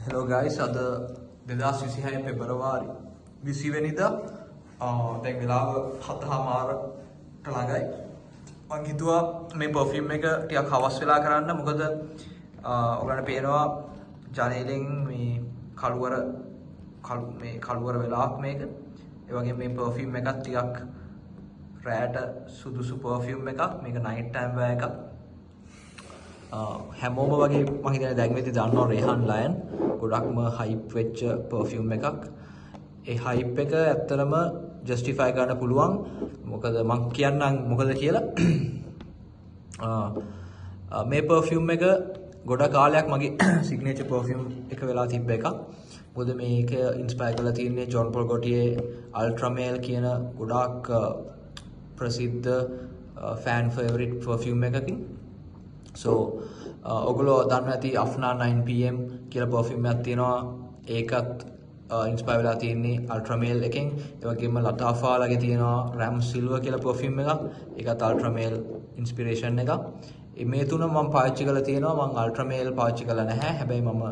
Hello guys, අද 2026 පෙබරවාරි 20 වෙනිදා දැන් වෙලාව 7:00ට ළඟයි. මම හිතුවා මේ perfume එක ටිකක් හවස් වෙලා කරන්න. මොකද ඔයගලන්ට පේනවා ජනේලෙන් මේ කළුවර වෙලාවක් මේක. ඒ වගේම මේ perfume එකත් ටිකක් රැට සුදුසු perfume එකක්. මේක night time wear එකක්. හැමෝම වගේ මම හිතන්නේ දැන් වෙද්දි දන්නවා රේහන් ලයන් ගොඩක්ම හයිප් වෙච්ච perfume එකක්. ඒ හයිප් එක ඇත්තටම ජස්ටිෆයි කරන්න පුළුවන්. මොකද මම කියන්නම් මොකද කියලා. මේ perfume එක ගොඩ කාලයක් මගේ සිග්නේචර් perfume එක වෙලා තිබ්බ එකක්. මොකද මේක ඉන්ස්පයර් කරලා තියෙන්නේ ජොන් පොල් ගොටියේ අල්ට්‍රා මේල් කියන ගොඩාක් ප්‍රසිද්ධ ෆෑන් ෆේවරිට් perfume එකකින්. So ඔගොල්ලෝ දන්නවා ඇති අෆ්නා 9 pm කියලා perfume එකක් තියෙනවා. ඒකත් ඉන්ස්පයර් වෙලා තියෙන්නේ අල්ට්‍රා මේල් එකෙන්. ඒ වගේම ලතාෆාලාගේ තියෙනවා රැම් සිල්වර් කියලා perfume එකක්. ඒකත් අල්ට්‍රා මේල් ඉන්ස්පිරේෂන් එකක්. මේ තුන මම පාවිච්චි කරලා තියෙනවා. මම අල්ට්‍රා මේල් පාවිච්චි කරලා නැහැ. හැබැයි මම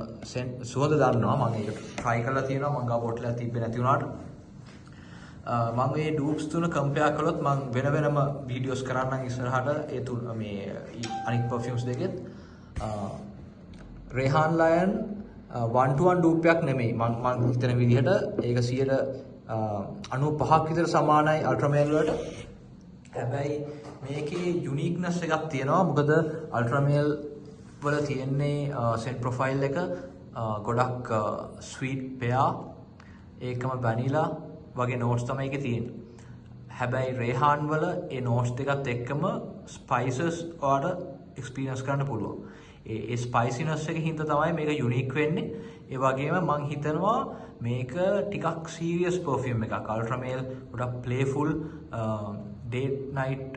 සුවඳ දන්නවා. මම ඒක try කරලා තියෙනවා. මම ගාව බොටල් එකක් තිබ්බේ නැති වුණාට. මම මේ ඩූප්ස් තුන කම්පෙයාර් කළොත් මම වෙනම වීඩියෝස් කරන්නම් ඉස්සරහට ඒ තුන මේ අනිත් perfumes දෙකෙත් රේහන් ලයන් 1-to-1 ඩූප් එකක් නෙමෙයි මම හිතන විදිහට ඒක 95ක් විතර සමානයි අල්ට්‍රා මේල් වලට. හැබැයි මේකේ යුනික්නස් එකක් තියෙනවා. මොකද අල්ට්‍රා මේල් වල තියෙන්නේ සෙන්ට් ප්‍රොෆයිල් එක ගොඩක් ස්වීට් පෙයා ඒකම වැනිලා වගේ නෝට්ස් තමයි ඒකේ තියෙන්නේ. හැබැයි රේහාන් වල ඒ නෝට්ස් දෙකත් එක්කම ස්පයිසස් ඔයාලට එක්ස්පීරියන්ස් කරන්න පුළුවන්. ඒ ස්පයිසිනස් එක හින්දා තමයි මේක යුනික් වෙන්නේ. ඒ වගේම මම හිතනවා මේක ටිකක් සීරියස් perfume එකක්. අල්ට්‍රා මේල් ගොඩක් ප්ලේෆුල් ඩේට් නයිට්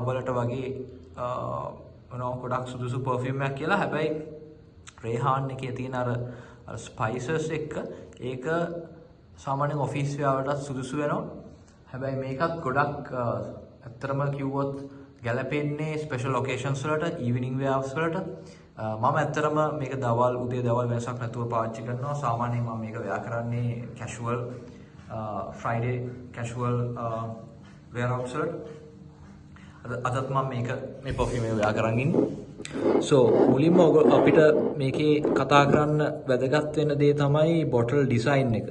වලට වගේ ගොඩක් සුදුසු perfume එකක් කියලා. හැබැයි රේහාන් එකේ තියෙන අර ස්පයිසස් එක්ක ඒක සාමාන්‍යයෙන් ඔෆිස් වෙයාර් වලට සුදුසු වෙනවා. හැබැයි මේකත් ගොඩක් ඇත්තටම කිව්වොත් ගැලපෙන්නේ ස්පෙෂල් ඔකේෂන්ස් වලට, ඊවිනිං වෙයාර්ස් වලට. මම ඇත්තටම මේක උදේ දවල් වෙනසක් නැතුව පාවිච්චි කරනවා. සාමාන්‍යයෙන් මම මේක වෙයා කරන්නේ කැෂුවල් ෆ්‍රයිඩේ කැෂුවල් වෙයාර්ස් වලට. අදත් මම මේ perfume එක වෙයා කරන් ඉන්නේ. So මුලින්ම අපිට මේකේ කතා කරන්න වැදගත් වෙන දේ තමයි බොටල් ඩිසයින් එක.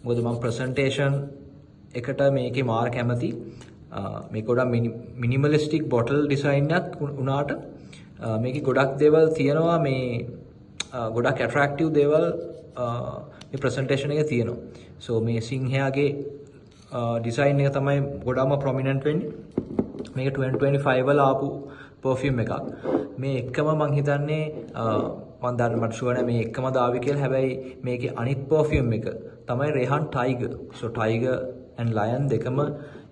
මොකද මම ප්‍රසන්ටේෂන් එකට මේකේ මාර කැමති. මේක ගොඩක් මිනිමලිස්ටික් බොටල් ඩිසයින් එකක් වුණාට මේකේ ගොඩක් දේවල් තියෙනවා. මේ ගොඩක් ඇට්‍රැක්ටිව් දේවල් මේ ප්‍රසන්ටේෂන් එකේ තියෙනවා. So මේ සිංහයාගේ ඩිසයින් එක තමයි ගොඩක්ම ප්‍රොමිනන්ට් වෙන්නේ. මේක 2025 වල ආපු perfume එකක්. මේ එකම මං හිතන්නේ මම දන්න මට ෂුවර් නෑ මේ එකම දාවි කියලා. හැබැයි මේකේ අනිත් perfume එක තමයි Rayhaan tiger. So tiger and lion දෙකම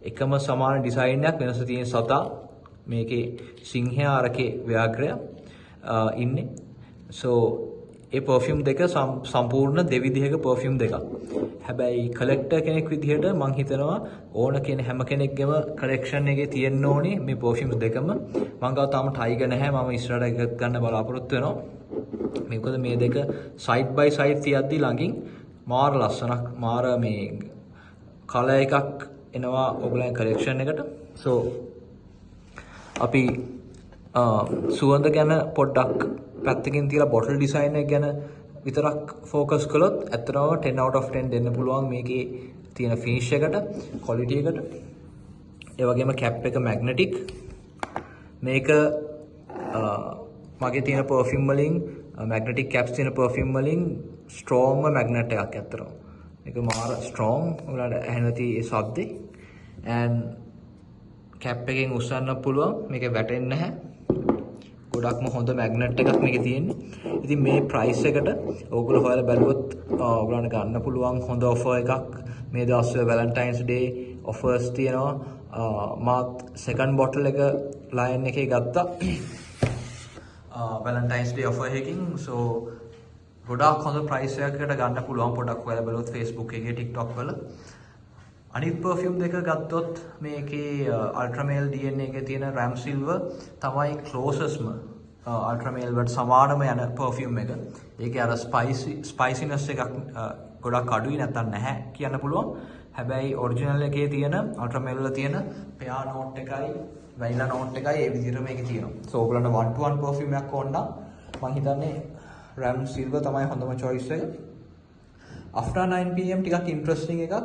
එකම සමාන ඩිසයින් එකක්. වෙනස තියෙන සතා මේකේ සිංහයා අරකේ ව්‍යාග්‍රය ඉන්නේ. So ඒ perfume දෙක සම්පූර්ණ දෙවිදිහක perfume දෙකක්. හැබැයි කලෙක්ටර් කෙනෙක් විදිහට මං හිතනවා හැම කෙනෙක්ගේම කලෙක්ෂන් එකේ තියෙන්න ඕනේ මේ perfume දෙකම. මං ගාව තාම ටයිගර් නැහැ. මම ඉස්සරහට එකක් ගන්න බලාපොරොත්තු වෙනවා. මේකද මේ දෙක සයිඩ් බයි සයිඩ් තියද්දි ළඟින් මාර ලස්සනක් මාර මේ කලර් එකක් එනවා ඔයගොල්ලන් කලෙක්ෂන් එකට. So අපි සුවඳ ගැන පොඩ්ඩක් පැත්තකින් තියලා බොටල් ඩිසයින් එක ගැන විතරක් ફોකස් කළොත් ඇත්තටම 10 out of 10 දෙන්න පුළුවන් මේකේ තියෙන ෆිනිෂ් එකට, ක්වොලිටි එකට. ඒ වගේම කැප් එක මැග්නටික්. මේක මගේ තියෙන perfume වලින් මැග්නටික් කැප්ස් තියෙන perfume වලින් ස්ට්‍රෝංම මැග්නට් එකක් ඇත්තටම. මේක මාර ස්ට්‍රෝං. ඔයාලට ඇහෙන නැති ඒ ශබ්දේ. and කැප් එකෙන් උස්සන්න පුළුවන්. මේක වැටෙන්නේ නැහැ. ගොඩක්ම හොඳ මැග්නට් එකක් මේකේ තියෙන්නේ. ඉතින් මේ ප්‍රයිස් එකට ඕගොල්ලෝ හොයලා බැලුවොත් ඕගොල්ලන්ට ගන්න පුළුවන් හොඳ ඔෆර් එකක්. මේ දවස්වල වැලන්ටයින්ස් ඩේ ඔෆර්ස් තියෙනවා. මාත් සෙකන්ඩ් බොටල් එක ලයන් එකේ ගත්තා. වැලන්ටයින්ස් ඩේ ඔෆර් එකකින්. So ගොඩාක් හොඳ ප්‍රයිස් එකකට ගන්න පුළුවන්. පොඩක් හොයලා බලුවොත් Facebook එකේ TikTok වල. අනිත් perfume දෙක ගත්තොත් මේකේ අල්ට්‍රා මේල් DNA එකේ තියෙන RAM silver තමයි closestම අල්ට්‍රමේල් වලට සමානම යන පර්ෆියුම් එක. ඒකේ අර ස්පයිසිනස් එකක් ගොඩක් අඩුයි නැත්තම් නැහැ කියන්න පුළුවන්. හැබැයි ඔරිජිනල් එකේ තියෙන අල්ට්‍රමේල් වල තියෙන පෙයා නෝට් එකයි වැනිලා නෝට් එකයි ඒ විදිහට මේකේ තියෙනවා. සෝ ඔයගලන්ට 1 to 1 පර්ෆියුම් එකක් ඕන නම් මම හිතන්නේ RAM Silver තමයි හොඳම choice එක. After 9 pm ටිකක් ඉන්ටරෙස්ටිං එකක්.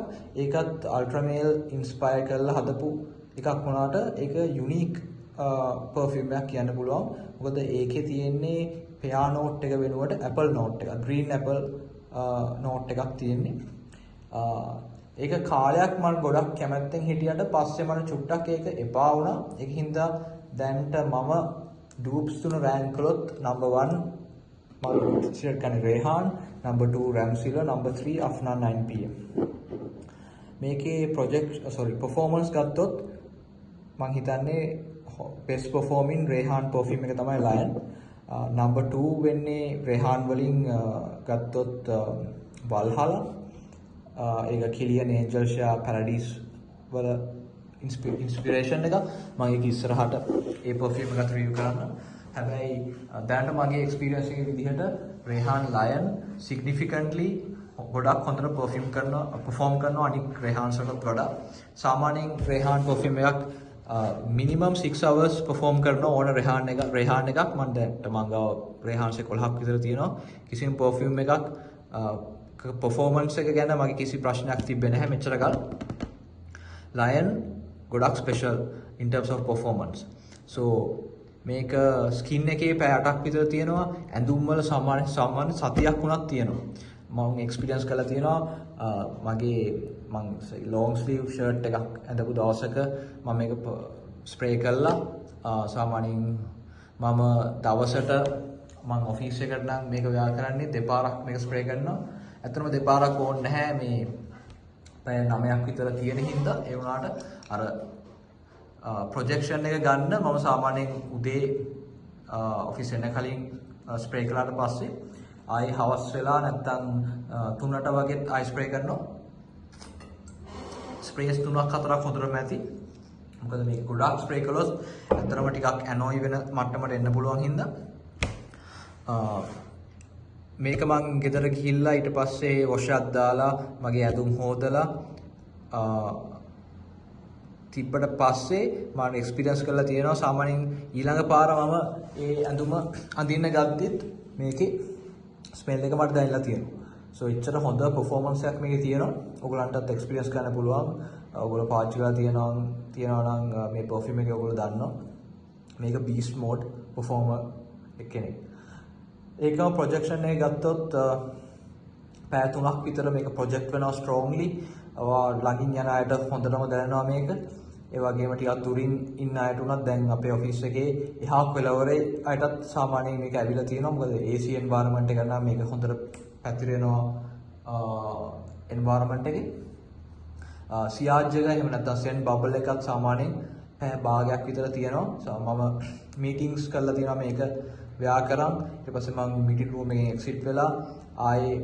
ඒකත් අල්ට්‍රමේල් ඉන්ස්පයර් කරලා හදපු එකක් වුණාට ඒක යුනික් පර්ෆියුම් එකක් කියන්න පුළුවන්. මොකද ඒකේ තියෙන්නේ පෙයා නෝට් එක වෙනුවට Apple නෝට් එක, green Apple නෝට් එකක් තියෙන්නේ. ඒක කාලයක් මම ගොඩක් කැමැත්තෙන් හිටියට පස්සේ මට චුට්ටක් ඒක එපා වුණා. ඒක හින්දා දැන්ට මම dupes තුන rank කළොත් number 1 මම select කරන්නේ Rehan, number 2 RAM Silver, number 3 Afna 9 pm. මේකේ performance ගත්තොත් මම හිතන්නේ best performing Rehan perfume එක තමයි Lion. number 2 වෙන්නේ Rehan වලින් ගත්තොත් Valhalla. ඒක Kilian Angel Share Paradise වල inspiration එක. මම ඒක ඉස්සරහට ඒ perfume එකත් review කරන්න. හැබැයි දැනට මගේ experience එකේ විදිහට Rehan Lion significantly ගොඩක් හොඳට perform කරනවා අනික් Rehan වලට වඩා. සාමාන්‍යයෙන් Rehan perfume එකක් minimum 6 hours perform කරනවා ඕන Rehan එකක්. මම දැන් මම ගාව Rehan 11ක් විතර තියෙනවා. කිසිම perfume එකක් performance එක ගැන මගේ කිසි ප්‍රශ්නයක් තිබෙන්නේ නැහැ මෙච්චර කල්. Lion ගොඩක් special in terms of performance. So මේක ස්කින් එකේ පැය 8ක් විතර තියෙනවා. ඇඳුම් වල සාමාන්‍ය සතියක් වුණත් තියෙනවා. මම එක්ස්පීරියන්ස් කරලා තියෙනවා. මම long sleeve shirt එකක් ඇඳපු දවසක මම මේක ස්ප්‍රේ කළා. සාමාන්‍යයෙන් මම දවසට මම ඔෆිස් එකට නම් මේක ව්‍යායාම කරන්නේ දෙපාරක් මේක ස්ප්‍රේ කරනවා. ඇත්තටම දෙපාරක් ඕනේ නැහැ මේ පැය 9ක් විතර තියෙන හින්දා. ඒ වුණාට අර ප්‍රොජෙක්ෂන් එක ගන්න මම සාමාන්‍යයෙන් උදේ ඔෆිස් එන්න කලින් ස්ප්‍රේ කළාට පස්සේ ආයි හවස් වෙලා නැත්තම් 3ට වගේ ආයි ස්ප්‍රේ කරනවා. ස්ප්‍රේස් 3ක් 4ක් හොඳටම ඇති. මොකද මේක ගොඩක් ස්ප්‍රේ කළොත් ඇත්තටම ටිකක් ඇනෝයි වෙන මට්ටමට එන්න පුළුවන් හින්දා මේක මං ගෙදර ගිහිල්ලා ඊට පස්සේ වොෂ් එකක් දාලා මගේ ඇඳුම් හොදලා තිබ්බට පස්සේ මම එක්ස්පීරියන්ස් කරලා තියෙනවා. සාමාන්‍යයෙන් ඊළඟ පාර මම ඒ ඇඳුම අඳින්න ගත්තෙත් මේකේ ස්මෙල් එක මට දැනෙලා තියෙනවා. සෝ එච්චර හොඳ performance එකක් මේකේ තියෙනවා. ඔයගලන්ටත් එක්ස්පීරියන්ස් කරන්න පුළුවන්. ඔයගොල්ලෝ පාවිච්චි කරලා තියෙනවා නම් මේ perfume එක ඔයගොල්ලෝ දන්නවා. මේක beast mode performer කෙනෙක්. ඒකම ප්‍රොජෙක්ෂන් එක ගත්තොත් පැය 3ක් විතර මේක ප්‍රොජෙක්ට් වෙනවා strongly. ළඟින් යන අයට හොඳටම දැනෙනවා මේක. ඒ වගේම ටිකක් දුරින් ඉන්න අයට උනත් දැන් අපේ ඔෆිස් එකේ එහා කෙළවරේ අයටත් සාමාන්‍යයෙන් මේක ඇවිල්ලා තියෙනවා. මොකද AC environment එක නම් මේක හොඳට පැතිරෙනවා environment එකේ. සියාජ් එක එහෙම නැත්නම් scent bubble එකක් සාමාන්‍යයෙන් පැය භාගයක් විතර තියෙනවා. මම meetings කරලා තියෙනවා මේක ව්‍යාකරන්. ඊට පස්සේ මම meeting room එකෙන් exit වෙලා ආයේ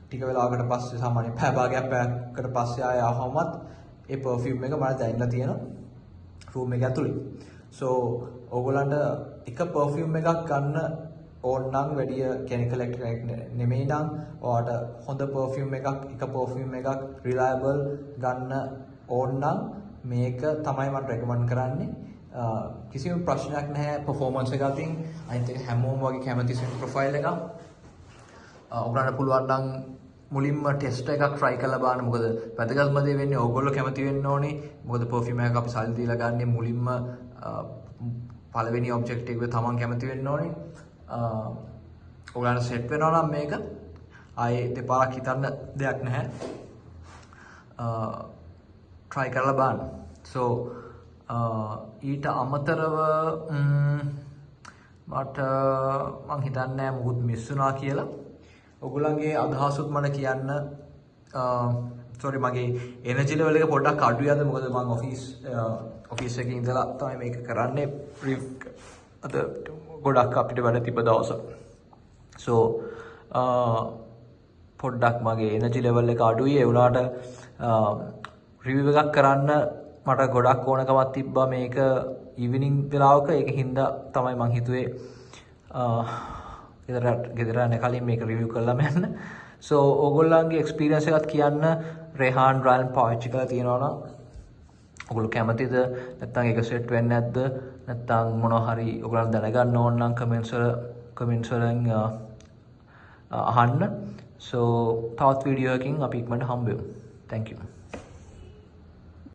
ටික වෙලාවකට පස්සේ සාමාන්‍යයෙන් පැයකට පස්සේ ආයෙ ආවමත් ඒ perfume එක මට දැනෙන්න තියෙනවා room එක ඇතුලේ. so ඕගොල්ලන්ට එක perfume එකක් ගන්න ඕන නම් වැඩි chemical එකක් නෙමෙයි නම් ඔයාලට හොඳ perfume එකක් reliable ගන්න ඕන නම් මේක තමයි මම recommend කරන්නේ. කිසිම ප්‍රශ්නයක් නැහැ performance එක අතින්. අනිත් එක හැමෝම වගේ කැමති scent profile එකක්. ඔයගොල්ලන්ට පුළුවන් නම් මුලින්ම ටෙස්ට් එකක් try කරලා බලන්න. මොකද වැදගත්ම දේ වෙන්නේ ඕගොල්ලෝ කැමති වෙන්න ඕනේ. මොකද perfume එකක් අපි සල්ලි දීලා ගන්නේ මුලින්ම පළවෙනි objective එක තමන් කැමති වෙන්න ඕනේ. ඔයගොල්ලන්ට set වෙනවා නම් මේක ආයේ දෙපාරක් හිතන්න දෙයක් නැහැ. try කරලා බලන්න. so ඊට අමතරව මට මං හිතන්නේ මොකුත් මිස් වුණා කියලා. ඔයගොල්ලන්ගේ අදහසුත් මට කියන්න. sorry මගේ energy level එක පොඩ්ඩක් අඩුයි අද. මොකද මම ඔෆිස් එකේ ඉඳලා තමයි මේක කරන්නේ. අද ගොඩක් අපිට වැඩ තිබ්බ දවසක්. so පොඩ්ඩක් මගේ energy level එක අඩුයි. ඒ වුණාට review එකක් කරන්න මට ගොඩක් ඕනකමක් තිබ්බා මේක evening වෙලාවක. ඒක හින්දා තමයි මං හිතුවේ ගෙදර යන කලින් මේක රිවිව් කරලාම යන්න. සෝ ඕගොල්ලන්ගේ එක්ස්පීරියන්ස් එකත් කියන්න රෙහාන් රයන් පාවිච්චි කරලා තියෙනවා නම් ඔගොල්ලෝ කැමතිද නැත්නම් ඒක සෙට් වෙන්නේ නැද්ද නැත්නම් මොනවා හරි ඔයගොල්ලන් දැනගන්න ඕන නම් කමෙන්ට්ස් වලින් අහන්න. සෝ තවත් වීඩියෝ එකකින් අපි ඉක්මනට හම්බෙමු. Thank you.